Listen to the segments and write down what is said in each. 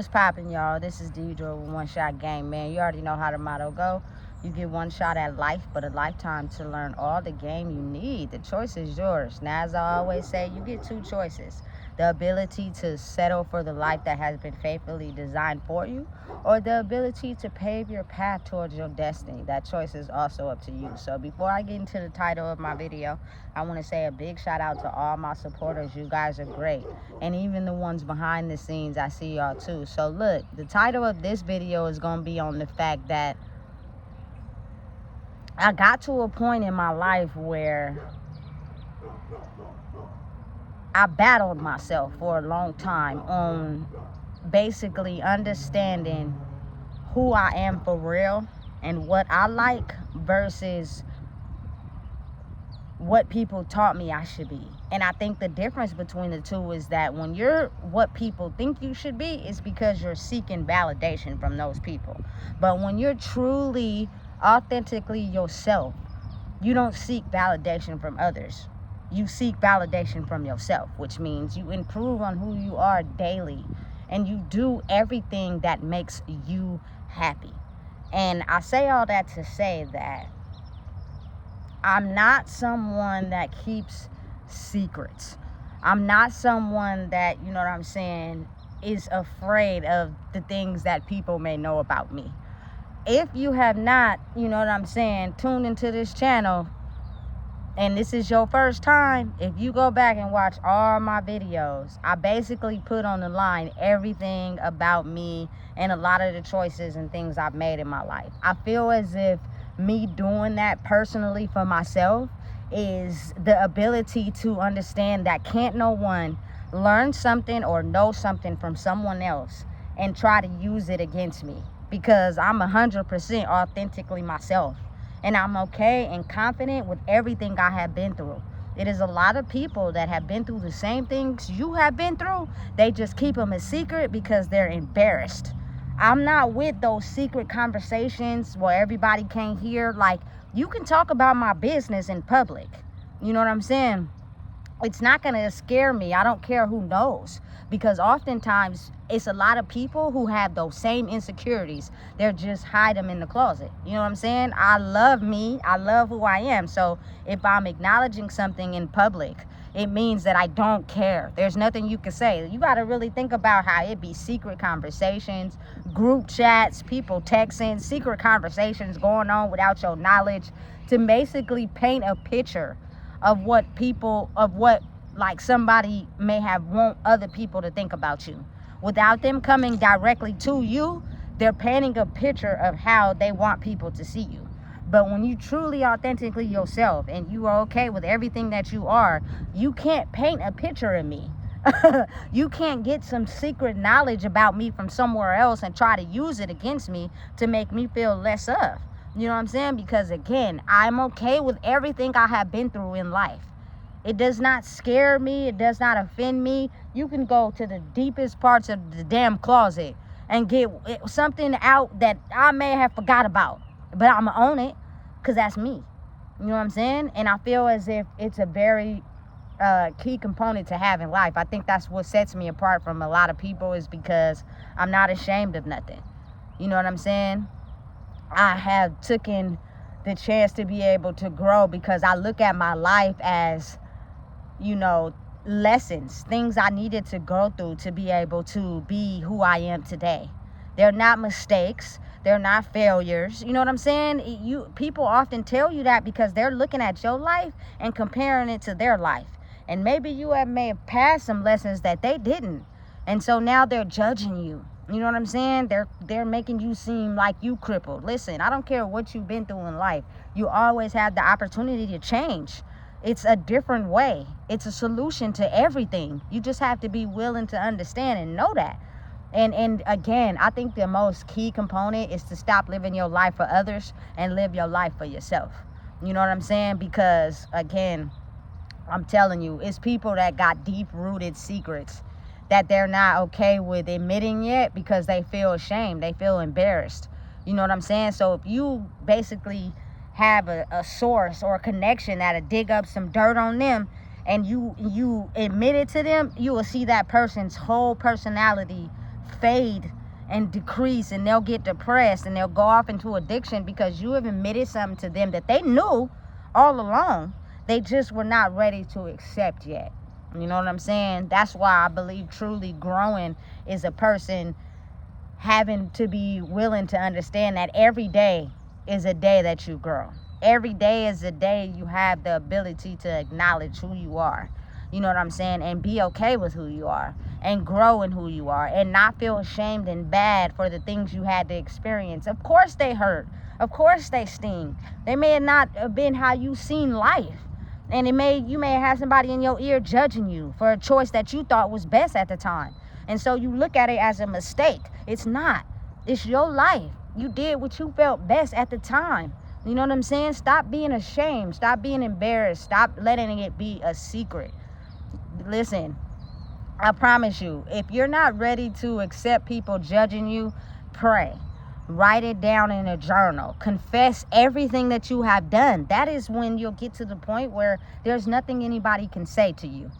What's poppin', y'all? This is Deidre with One Shot Game, man. You already know how the motto go. You get one shot at life, but a lifetime to learn all the game you need. The choice is yours. Now, as I always say, you get two choices. The ability to settle for the life that has been faithfully designed for you, or the ability to pave your path towards your destiny. That choice is also up to you. So before I get into the title of my video, I want to say a big shout out to all my supporters. You guys are great. And even the ones behind the scenes, I see y'all too. So look, the title of this video is going to be on the fact that I got to a point in my life where I battled myself for a long time on basically understanding who I am for real and what I like versus what people taught me I should be. And I think the difference between the two is that when you're what people think you should be, it's because you're seeking validation from those people. But when you're truly, authentically yourself, you don't seek validation from others. You seek validation from yourself, which means you improve on who you are daily and you do everything that makes you happy. And I say all that to say that I'm not someone that keeps secrets. I'm not someone that, you know what I'm saying, is afraid of the things that people may know about me. If you have not, you know what I'm saying, tuned into this channel and this is your first time, if you go back and watch all my videos, I basically put on the line everything about me and a lot of the choices and things I've made in my life. I feel as if me doing that personally for myself is the ability to understand that can't no one learn something or know something from someone else and try to use it against me, because I'm 100% authentically myself and I'm okay and confident with everything I have been through. It is a lot of people that have been through the same things you have been through. They just keep them a secret because they're embarrassed. I'm not with those secret conversations where everybody can't hear. Like, you can talk about my business in public. You know what I'm saying? It's not going to scare me. I don't care who knows, because oftentimes it's a lot of people who have those same insecurities. They're just hide them in the closet. You know what I'm saying? I love me. I love who I am. So if I'm acknowledging something in public, it means that I don't care. There's nothing you can say. You got to really think about how it be secret conversations, group chats, people texting, secret conversations going on without your knowledge to basically paint a picture of what like somebody may have want other people to think about you. Without them coming directly to you, they're painting a picture of how they want people to see you. But when you truly authentically yourself and you are okay with everything that you are, you can't paint a picture of me. You can't get some secret knowledge about me from somewhere else and try to use it against me to make me feel less of. You know what I'm saying? Because again, I'm okay with everything I have been through in life. It does not scare me. It does not offend me. You can go to the deepest parts of the damn closet and get something out that I may have forgot about. But I'm going to own it because that's me. You know what I'm saying? And I feel as if it's a very key component to have in life. I think that's what sets me apart from a lot of people, is because I'm not ashamed of nothing. You know what I'm saying? I have taken the chance to be able to grow because I look at my life as, you know, lessons, things I needed to go through to be able to be who I am today. They're not mistakes. They're not failures. You know what I'm saying? People often tell you that because they're looking at your life and comparing it to their life. And maybe you may have passed some lessons that they didn't. And so now they're judging you. You know what I'm saying? They're making you seem like you crippled. Listen, I don't care what you've been through in life. You always have the opportunity to change. It's a different way. It's a solution to everything. You just have to be willing to understand and know that. And again, I think the most key component is to stop living your life for others and live your life for yourself. You know what I'm saying? Because again, I'm telling you, it's people that got deep-rooted secrets that they're not okay with admitting yet because they feel ashamed. They feel embarrassed. You know what I'm saying? So if you basically have a source or a connection that'll dig up some dirt on them and you admit it to them, you will see that person's whole personality fade and decrease, and they'll get depressed and they'll go off into addiction because you have admitted something to them that they knew all along. They just were not ready to accept yet. You know what I'm saying? That's why I believe truly growing is a person having to be willing to understand that every day is a day that you grow. Every day is a day you have the ability to acknowledge who you are. You know what I'm saying? And be okay with who you are and grow in who you are and not feel ashamed and bad for the things you had to experience. Of course they hurt. Of course they sting. They may have not have been how you seen life. And you may have somebody in your ear judging you for a choice that you thought was best at the time. And so you look at it as a mistake. It's not. It's your life. You did what you felt best at the time. You know what I'm saying? Stop being ashamed. Stop being embarrassed. Stop letting it be a secret. Listen, I promise you, if you're not ready to accept people judging you, pray. Write it down in a journal. Confess everything that you have done. That is when you'll get to the point where there's nothing anybody can say to you.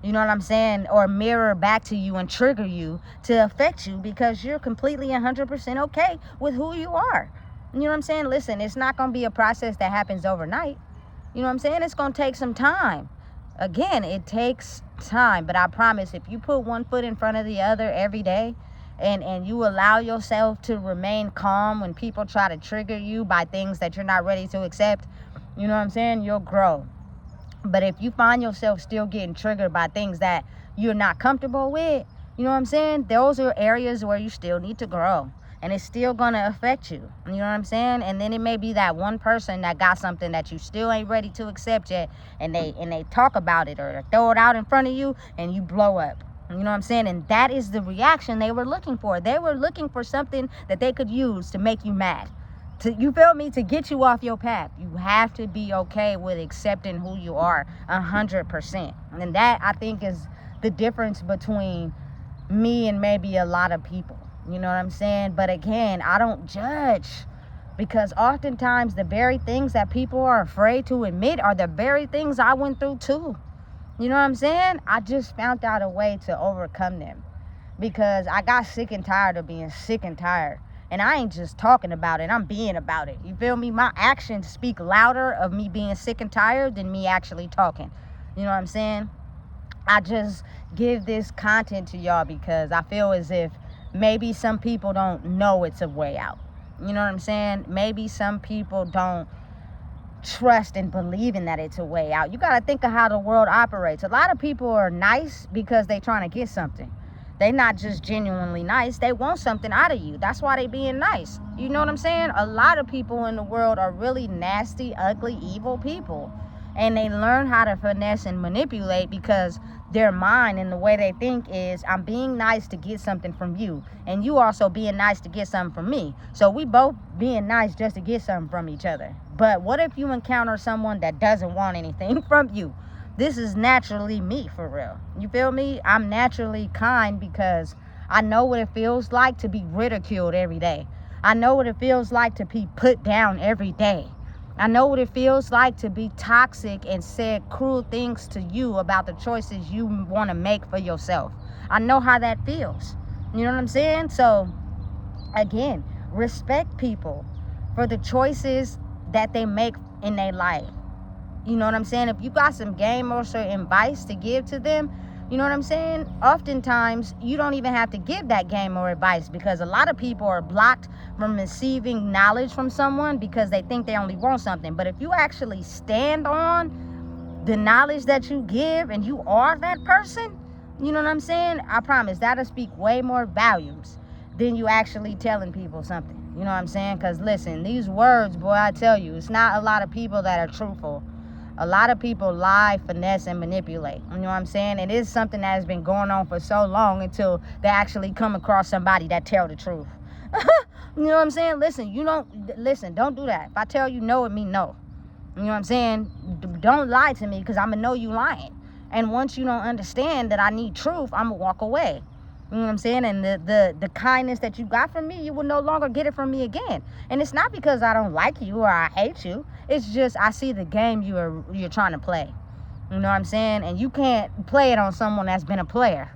You know what I'm saying? Or mirror back to you and trigger you to affect you, because you're completely 100% okay with who you are. You know what I'm saying? Listen, it's not going to be a process that happens overnight. You know what I'm saying? It's going to take some time. Again, it takes time, but I promise if you put one foot in front of the other every day and you allow yourself to remain calm when people try to trigger you by things that you're not ready to accept, you know what I'm saying, you'll grow. But if you find yourself still getting triggered by things that you're not comfortable with, you know what I'm saying, those are areas where you still need to grow. And it's still going to affect you. You know what I'm saying? And then it may be that one person that got something that you still ain't ready to accept yet. And they talk about it or throw it out in front of you and you blow up. You know what I'm saying? And that is the reaction they were looking for. They were looking for something that they could use to make you mad. You feel me? To get you off your path. You have to be okay with accepting who you are 100%. And that, I think, is the difference between me and maybe a lot of people. You know what I'm saying? But again, I don't judge, because oftentimes the very things that people are afraid to admit are the very things I went through too. You know what I'm saying? I just found out a way to overcome them, because I got sick and tired of being sick and tired. And I ain't just talking about it, I'm being about it. You feel me? My actions speak louder of me being sick and tired than me actually talking. You know what I'm saying? I just give this content to y'all because I feel as if maybe some people don't know it's a way out. You know what I'm saying? Maybe some people don't trust and believe in that it's a way out. You got to think of how the world operates. A lot of people are nice because they trying to get something. They not just genuinely nice. They want something out of you. That's why they being nice. You know what I'm saying? A lot of people in the world are really nasty, ugly, evil people. And they learn how to finesse and manipulate because their mind and the way they think is, I'm being nice to get something from you, and you also being nice to get something from me. So we both being nice just to get something from each other. But what if you encounter someone that doesn't want anything from you? This is naturally me, for real. You feel me? I'm naturally kind because I know what it feels like to be ridiculed every day. I know what it feels like to be put down every day. I know what it feels like to be toxic and said cruel things to you about the choices you want to make for yourself. I know how that feels. You know what I'm saying? So, again, respect people for the choices that they make in their life. You know what I'm saying? If you got some game or some advice to give to them, you know what I'm saying? Oftentimes, you don't even have to give that game or advice, because a lot of people are blocked from receiving knowledge from someone because they think they only want something. But if you actually stand on the knowledge that you give and you are that person, you know what I'm saying? I promise that'll speak way more volumes than you actually telling people something. You know what I'm saying? Because listen, these words, boy, I tell you, it's not a lot of people that are truthful. A lot of people lie, finesse, and manipulate. You know what I'm saying? It is something that has been going on for so long until they actually come across somebody that tell the truth. You know what I'm saying? Listen, don't do that. If I tell you no, it mean no. You know what I'm saying? Don't lie to me, because I'm going to know you lying. And once you don't understand that I need truth, I'm going to walk away. You know what I'm saying? And the kindness that you got from me, you will no longer get it from me again. And it's not because I don't like you or I hate you. It's just I see the game you're trying to play. You know what I'm saying? And you can't play it on someone that's been a player.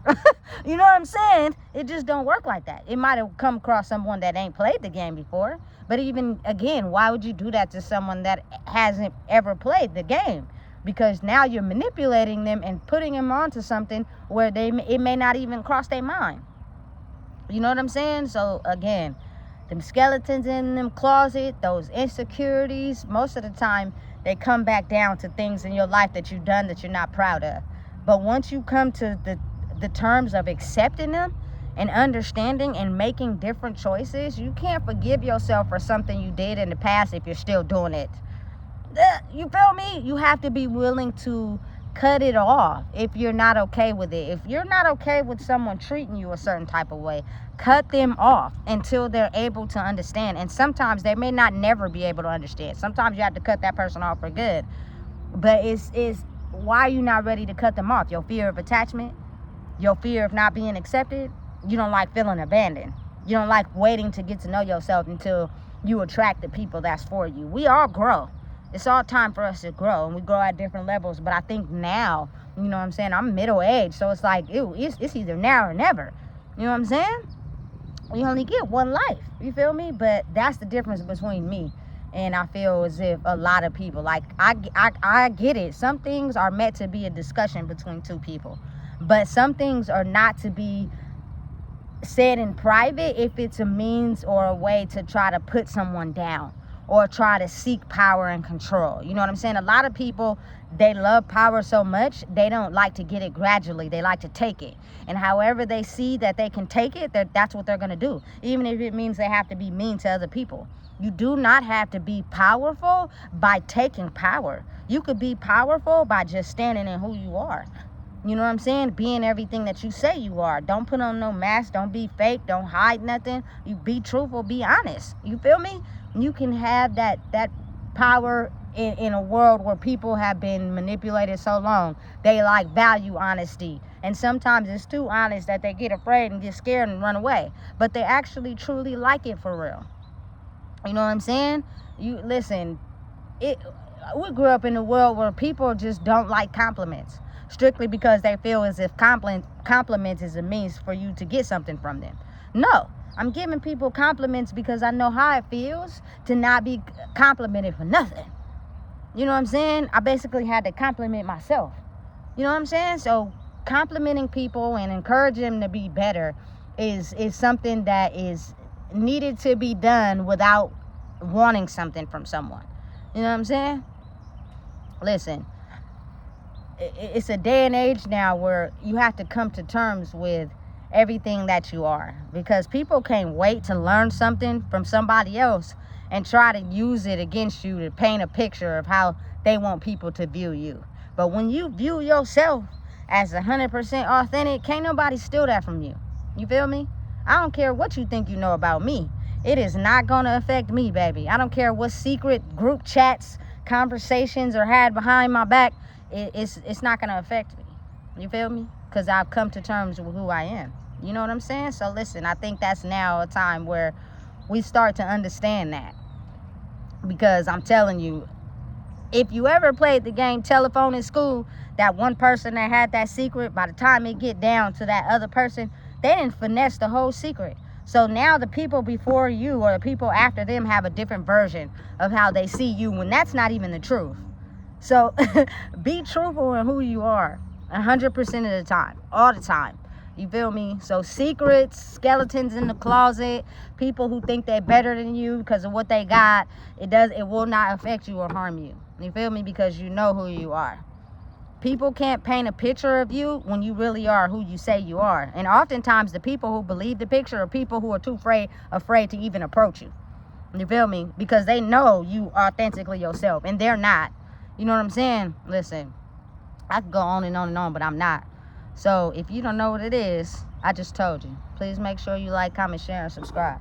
You know what I'm saying? It just don't work like that. It might have come across someone that ain't played the game before. But even, again, why would you do that to someone that hasn't ever played the game? Because now you're manipulating them and putting them onto something where it may not even cross their mind. You know what I'm saying? So, again, them skeletons in them closet, those insecurities, most of the time, they come back down to things in your life that you've done that you're not proud of. But once you come to the terms of accepting them and understanding and making different choices, you can't forgive yourself for something you did in the past if you're still doing it. You feel me? You have to be willing to cut it off if you're not okay with it. If you're not okay with someone treating you a certain type of way, cut them off until they're able to understand. And sometimes they may not never be able to understand. Sometimes you have to cut that person off for good. But it's why are you not ready to cut them off? Your fear of attachment, your fear of not being accepted. You don't like feeling abandoned. You don't like waiting to get to know yourself until you attract the people that's for you. We all grow. It's all time for us to grow, and we grow at different levels. But I think now, you know what I'm saying, I'm middle age, so it's like, ew, it's either now or never. You know what I'm saying? We only get one life. You feel me? But that's the difference between me and I feel as if a lot of people, like, I get it. Some things are meant to be a discussion between two people, but some things are not to be said in private if it's a means or a way to try to put someone down or try to seek power and control. You know what I'm saying? A lot of people, they love power so much, they don't like to get it gradually. They like to take it. And however they see that they can take it, that's what they're going to do. Even if it means they have to be mean to other people. You do not have to be powerful by taking power. You could be powerful by just standing in who you are. You know what I'm saying? Being everything that you say you are. Don't put on no mask. Don't be fake. Don't hide nothing. You be truthful. Be honest. You feel me? You can have that power in a world where people have been manipulated so long. They like value honesty. And sometimes it's too honest that they get afraid and get scared and run away. But they actually truly like it for real. You know what I'm saying? You listen, we grew up in a world where people just don't like compliments. Strictly because they feel as if compliments is a means for you to get something from them. No. I'm giving people compliments because I know how it feels to not be complimented for nothing. You know what I'm saying? I basically had to compliment myself. You know what I'm saying? So complimenting people and encouraging them to be better is something that is needed to be done without wanting something from someone. You know what I'm saying? Listen, it's a day and age now where you have to come to terms with everything that you are, because people can't wait to learn something from somebody else and try to use it against you to paint a picture of how they want people to view you. But when you view yourself as 100% authentic, can't nobody steal that from you. You feel me? I don't care what you think you know about me. It is not going to affect me, baby. I don't care what secret group chats, conversations are had behind my back. It's not going to affect me. You feel me? Because I've come to terms with who I am. You know what I'm saying? So listen, I think that's now a time where we start to understand that. Because I'm telling you, if you ever played the game telephone in school, that one person that had that secret, by the time it get down to that other person, they didn't finesse the whole secret. So now the people before you or the people after them have a different version of how they see you, when that's not even the truth. So be truthful in who you are 100% of the time, all the time. You feel me? So secrets, skeletons in the closet, people who think they're better than you because of what they got, it will not affect you or harm you. You feel me? Because you know who you are. People can't paint a picture of you when you really are who you say you are. And oftentimes the people who believe the picture are people who are too afraid to even approach you. You feel me? Because they know you authentically yourself and they're not. You know what I'm saying? Listen, I could go on and on and on, but I'm not. So if you don't know what it is, I just told you. Please make sure you like, comment, share, and subscribe.